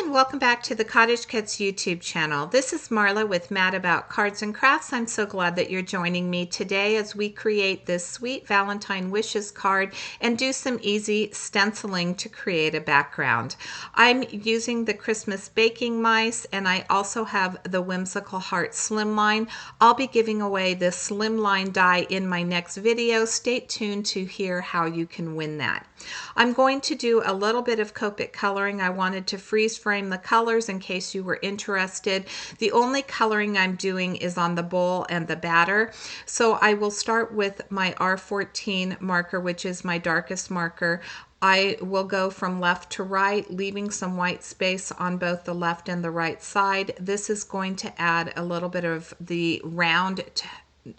and welcome back to the CottageCutz YouTube channel. This is Marla with Mad About Cards and Crafts. I'm so glad that you're joining me today as we create this sweet Valentine wishes card and do some easy stenciling to create a background. I'm using the Christmas baking mice, and I also have the Whimsical Heart Slimline. I'll be giving away this Slimline die in my next video. Stay tuned to hear how you can win that. I'm going to do a little bit of Copic coloring. I wanted to freeze frame the colors in case you were interested. The only coloring I'm doing is on the bowl and the batter. So I will start with my R14 marker, which is my darkest marker. I will go from left to right, leaving some white space on both the left and the right side. This is going to add a little bit of the round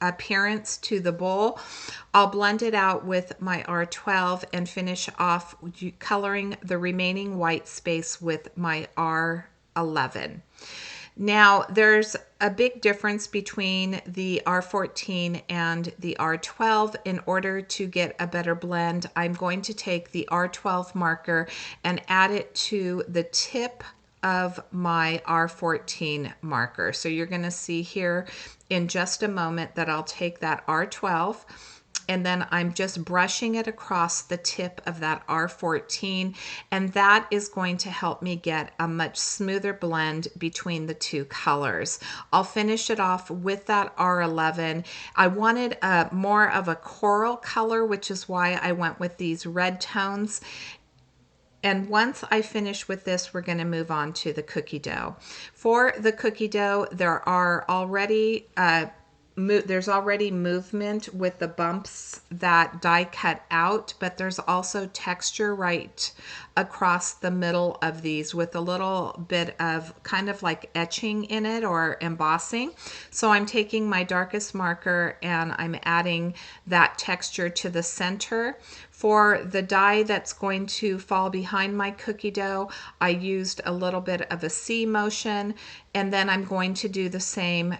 appearance to the bowl. I'll blend it out with my R12 and finish off coloring the remaining white space with my R11. Now, there's a big difference between the R14 and the R12. In order to get a better blend, I'm going to take the R12 marker and add it to the tip of my R14 marker. So you're going to see here in just a moment that I'll take that R12 and then I'm just brushing it across the tip of that R14, and that is going to help me get a much smoother blend between the two colors. I'll finish it off with that R11. I wanted more of a coral color, which is why I went with these red tones. And once I finish with this, we're going to move on to the cookie dough. For the cookie dough, there's already movement with the bumps that die cut out, but there's also texture right across the middle of these with a little bit of kind of like etching in it or embossing. So I'm taking my darkest marker and I'm adding that texture to the center. For the die that's going to fall behind my cookie dough, I used a little bit of a C motion, and then I'm going to do the same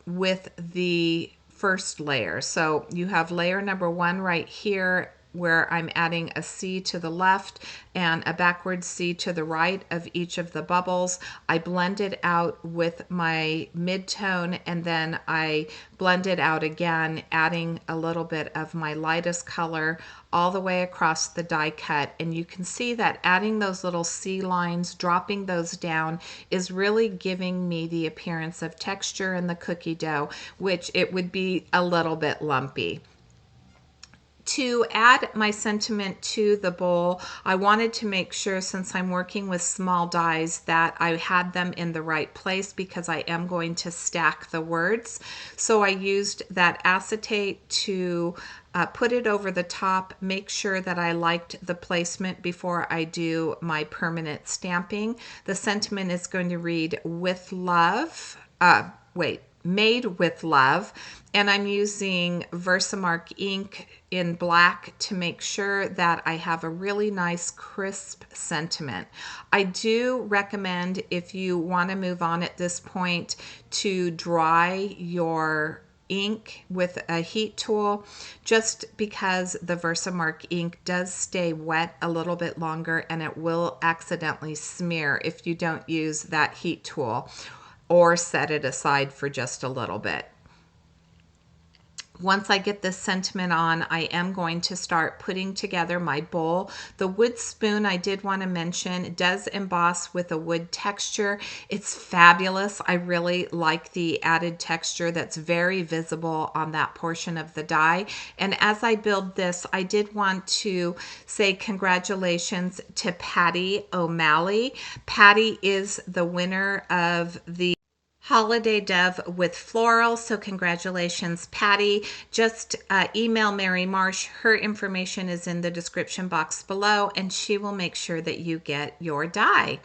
with the first layer. So you have layer number 1 right here where I'm adding a C to the left and a backward C to the right of each of the bubbles. I blend it out with my mid-tone and then I blend it out again, adding a little bit of my lightest color all the way across the die cut. And you can see that adding those little C lines, dropping those down, is really giving me the appearance of texture in the cookie dough, which it would be a little bit lumpy. To add my sentiment to the bowl, I wanted to make sure, since I'm working with small dies, that I had them in the right place because I am going to stack the words. So I used that acetate to put it over the top, make sure that I liked the placement before I do my permanent stamping. The sentiment is going to read with love, made with love, and I'm using Versamark ink in black to make sure that I have a really nice crisp sentiment. I do recommend, if you want to move on at this point, to dry your ink with a heat tool, just because the Versamark ink does stay wet a little bit longer and it will accidentally smear if you don't use that heat tool or set it aside for just a little bit. Once I get this sentiment on, I am going to start putting together my bowl. The wood spoon, I did want to mention, does emboss with a wood texture. It's fabulous. I really like the added texture that's very visible on that portion of the die. And as I build this, I did want to say congratulations to Patty O'Malley. Patty is the winner of the Holiday Dove with Floral. So congratulations, Patty. Just email Mary Marsh. Her information is in the description box below, and she will make sure that you get your die.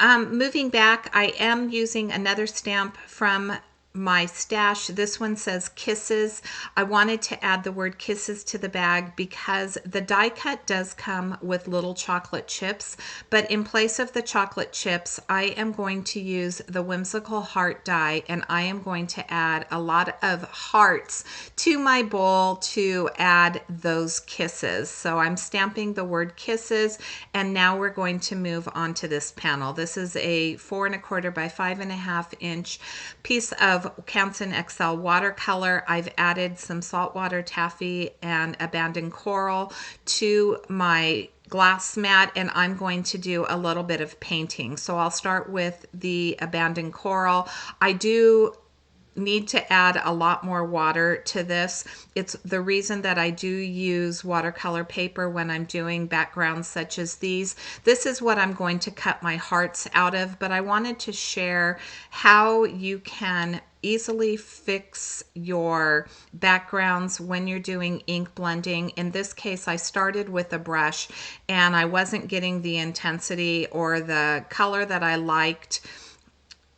Moving back, I am using another stamp from my stash. This one says Kisses. I wanted to add the word Kisses to the bag because the die cut does come with little chocolate chips, but in place of the chocolate chips, I am going to use the Whimsical heart die, and I am going to add a lot of hearts to my bowl to add those kisses. So I'm stamping the word Kisses, and now we're going to move on to this panel. This is a 4 1/4 by 5 1/2 inch piece of Canson XL watercolor. I've added some saltwater taffy and abandoned coral to my glass mat, and I'm going to do a little bit of painting. So I'll start with the abandoned coral. I do need to add a lot more water to this. It's the reason that I do use watercolor paper when I'm doing backgrounds such as these. This is what I'm going to cut my hearts out of, but I wanted to share how you can easily fix your backgrounds when you're doing ink blending. In this case, I started with a brush and I wasn't getting the intensity or the color that I liked,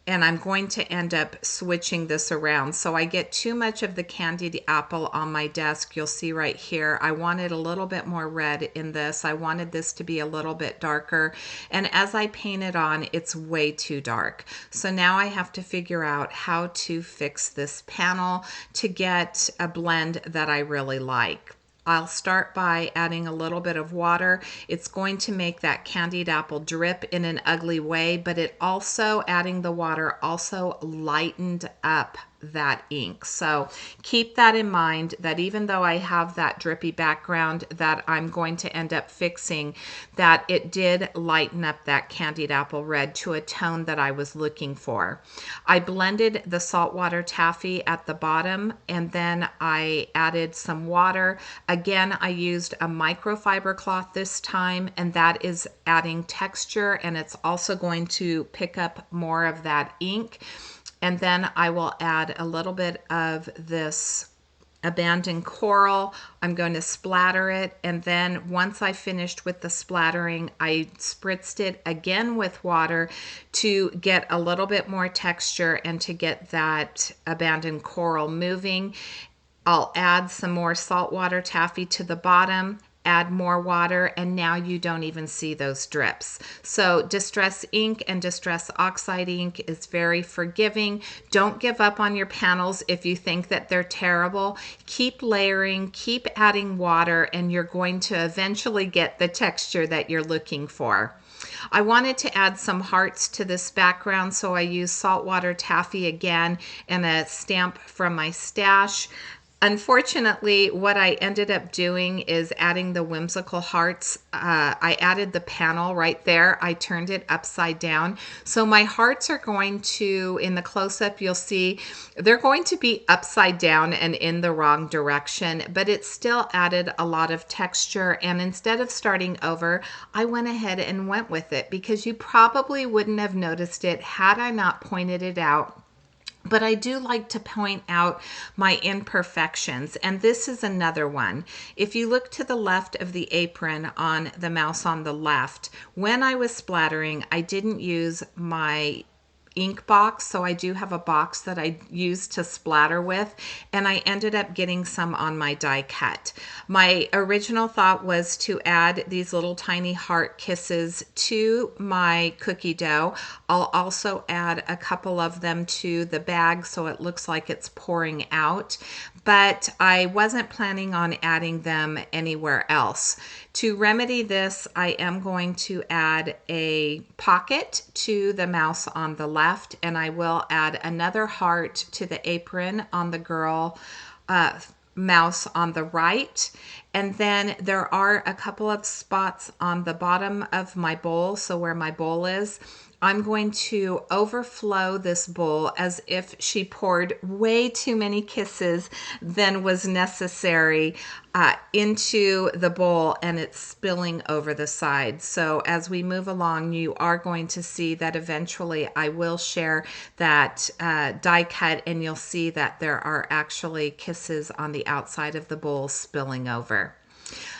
and I'm going to end up switching this around. So I get too much of the candied apple on my desk. You'll see right here, I wanted a little bit more red in this. I wanted this to be a little bit darker. And as I paint it on, it's way too dark. So now I have to figure out how to fix this panel to get a blend that I really like. I'll start by adding a little bit of water. It's going to make that candied apple drip in an ugly way, but it also, adding the water, also lightened up that ink. So keep that in mind, that even though I have that drippy background that I'm going to end up fixing, that it did lighten up that candied apple red to a tone that I was looking for. I blended the saltwater taffy at the bottom, and then I added some water. Again, I used a microfiber cloth this time, and that is adding texture, and it's also going to pick up more of that ink. And then I will add a little bit of this abandoned coral. I'm going to splatter it, and then once I finished with the splattering, I spritzed it again with water to get a little bit more texture and to get that abandoned coral moving. I'll add some more saltwater taffy to the bottom, add more water, and now you don't even see those drips. So Distress ink and Distress Oxide ink is very forgiving. Don't give up on your panels if you think that they're terrible. Keep layering, keep adding water, and you're going to eventually get the texture that you're looking for. I wanted to add some hearts to this background, so I used saltwater taffy again and a stamp from my stash. Unfortunately, what I ended up doing is adding the Whimsical hearts. I added the panel right there. I turned it upside down. So my hearts are going to, in the close-up, you'll see, they're going to be upside down and in the wrong direction, but it still added a lot of texture. And instead of starting over, I went ahead and went with it, because you probably wouldn't have noticed it had I not pointed it out. But I do like to point out my imperfections, and this is another one. If you look to the left of the apron on the mouse on the left, when I was splattering, I didn't use my ink box, so I do have a box that I use to splatter with, and I ended up getting some on my die cut. My original thought was to add these little tiny heart kisses to my cookie dough. I'll also add a couple of them to the bag so it looks like it's pouring out, but I wasn't planning on adding them anywhere else. To remedy this, I am going to add a pocket to the mouse on the left, and I will add another heart to the apron on the girl mouse on the right. And then there are a couple of spots on the bottom of my bowl, so where my bowl is, I'm going to overflow this bowl as if she poured way too many kisses than was necessary into the bowl, and it's spilling over the side. So as we move along, you are going to see that eventually I will share that die cut, and you'll see that there are actually kisses on the outside of the bowl spilling over.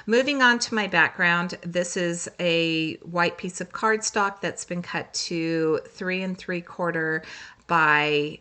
Moving on to my background, this is a white piece of cardstock that's been cut to 3 3/4 by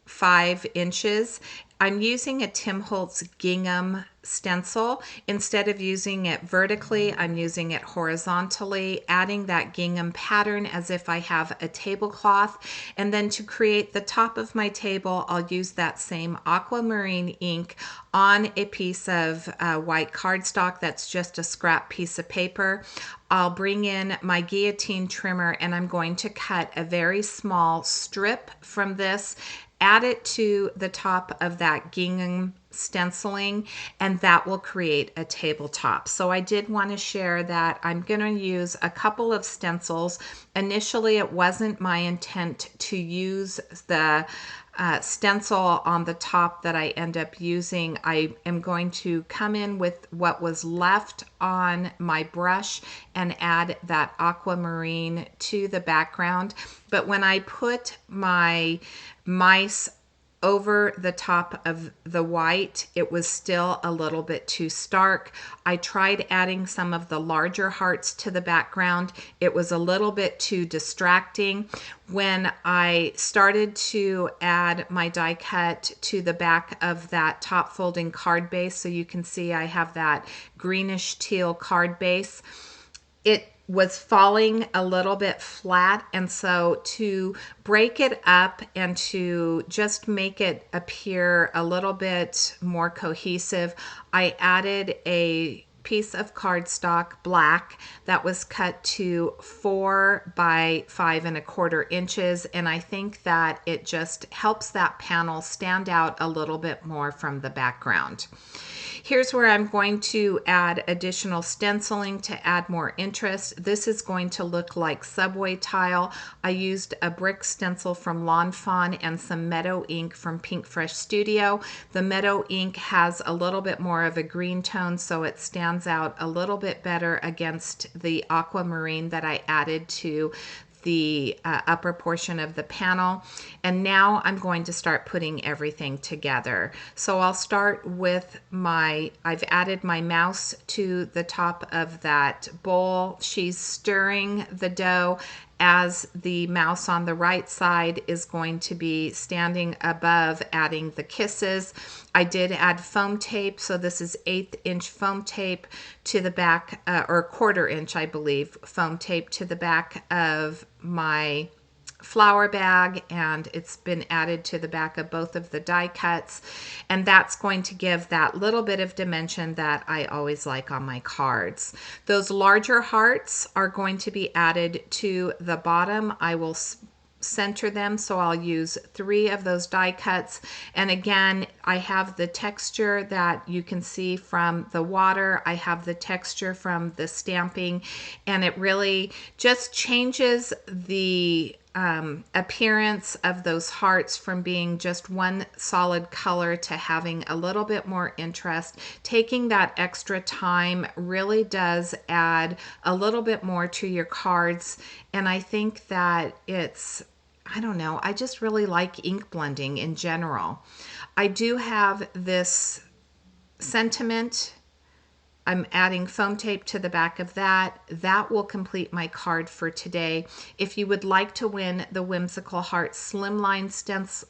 5 inches. I'm using a Tim Holtz gingham stencil. Instead of using it vertically, I'm using it horizontally, adding that gingham pattern as if I have a tablecloth. And then to create the top of my table, I'll use that same aquamarine ink on a piece of white cardstock that's just a scrap piece of paper. I'll bring in my guillotine trimmer and I'm going to cut a very small strip from this, add it to the top of that gingham stenciling, and that will create a tabletop. So I did want to share that I'm going to use a couple of stencils. Initially, it wasn't my intent to use the stencil on the top that I end up using. I am going to come in with what was left on my brush and add that aquamarine to the background. But when I put my mice over the top of the white, it was still a little bit too stark. I tried adding some of the larger hearts to the background. It was a little bit too distracting. When I started to add my die cut to the back of that top folding card base, so you can see I have that greenish teal card base, it was falling a little bit flat, and so to break it up and to just make it appear a little bit more cohesive, I added a piece of cardstock, black, that was cut to 4 by 5¼ inches, and I think that it just helps that panel stand out a little bit more from the background. Here's where I'm going to add additional stenciling to add more interest. This is going to look like subway tile. I used a brick stencil from Lawn Fawn and some meadow ink from Pink Fresh Studio. The meadow ink has a little bit more of a green tone, so it stands out a little bit better against the aquamarine that I added to the upper portion of the panel. And now I'm going to start putting everything together. So I'll start with I've added my mouse to the top of that bowl. She's stirring the dough as the mouse on the right side is going to be standing above adding the kisses. I did add foam tape, so this is 1/8 inch foam tape to the back, or 1/4 inch, I believe, foam tape to the back of my flower bag, and it's been added to the back of both of the die cuts, and that's going to give that little bit of dimension that I always like on my cards. Those larger hearts are going to be added to the bottom. I will center them, so I'll use 3 of those die cuts, and again I have the texture that you can see from the water, I have the texture from the stamping, and it really just changes the appearance of those hearts from being just one solid color to having a little bit more interest. Taking that extra time really does add a little bit more to your cards, and I think that I don't know, I just really like ink blending in general. I do have this sentiment. I'm adding foam tape to the back of that. That will complete my card for today. If you would like to win the Whimsical Heart Slimline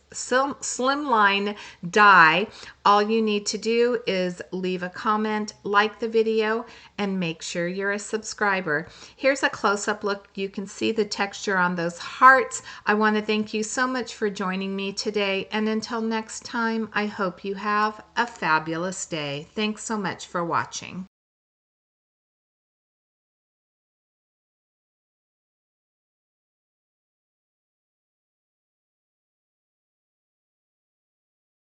die, all you need to do is leave a comment, like the video, and make sure you're a subscriber. Here's a close-up look. You can see the texture on those hearts. I want to thank you so much for joining me today, and until next time, I hope you have a fabulous day. Thanks so much for watching.